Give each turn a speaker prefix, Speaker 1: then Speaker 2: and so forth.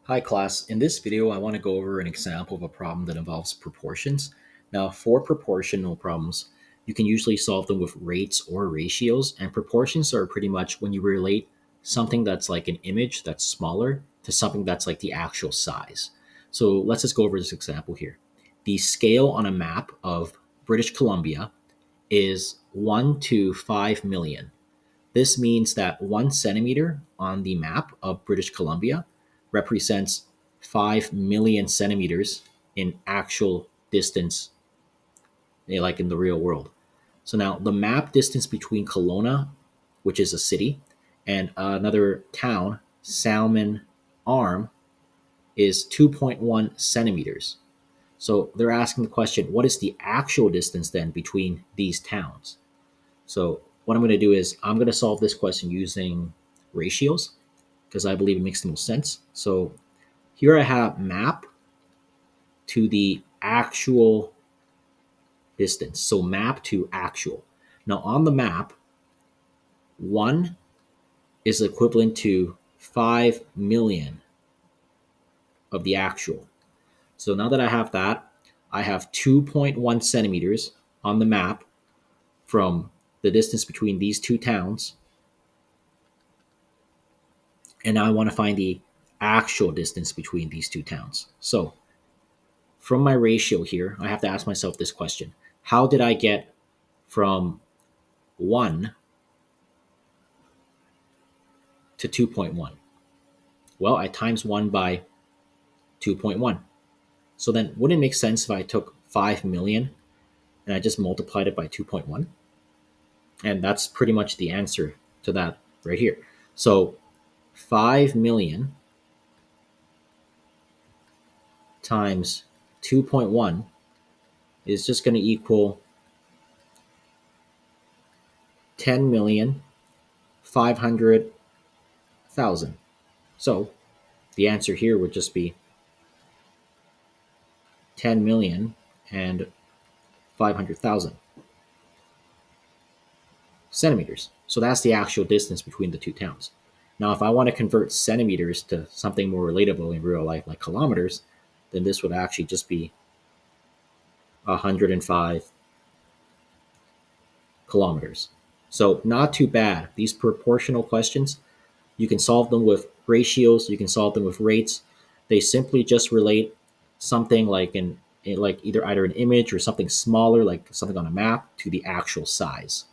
Speaker 1: Hi class, in this video I want to go over an example of a problem that involves proportions. Now for proportional problems, you can usually solve them with rates or ratios, and proportions are pretty much when you relate something that's like an image that's smaller to something that's like the actual size. So let's just go over this example here. The scale on a map of British Columbia is 1 to 5 million. This means that 1 centimeter on the map of British Columbia represents 5 million centimeters in actual distance, like in the real world. So now the map distance between Kelowna, which is a city, and another town, Salmon Arm, is 2.1 centimeters. So they're asking the question, what is the actual distance then between these towns? So what I'm going to do is I'm going to solve this question using ratios because I believe it makes the most sense. So here I have map to the actual distance. So map to actual. Now on the map, 1 is equivalent to 5 million of the actual. So now that I have that, I have 2.1 centimeters on the map from the distance between these two towns. And now I want to find the actual distance between these two towns. So from my ratio here, I have to ask myself this question. How did I get from 1 to 2.1? Well, I times 1 by 2.1. So then wouldn't it make sense if I took 5 million and I just multiplied it by 2.1? And that's pretty much the answer to that right here. So 5 million times 2.1 is just going to equal 10,500,000. So the answer here would just be 10 million and 500,000 centimeters. So that's the actual distance between the two towns. Now, if I want to convert centimeters to something more relatable in real life, like kilometers, then this would actually just be 105 kilometers. So not too bad. These proportional questions, you can solve them with ratios, you can solve them with rates. They simply just relate something like like either an image or something smaller, like something on a map, to the actual size.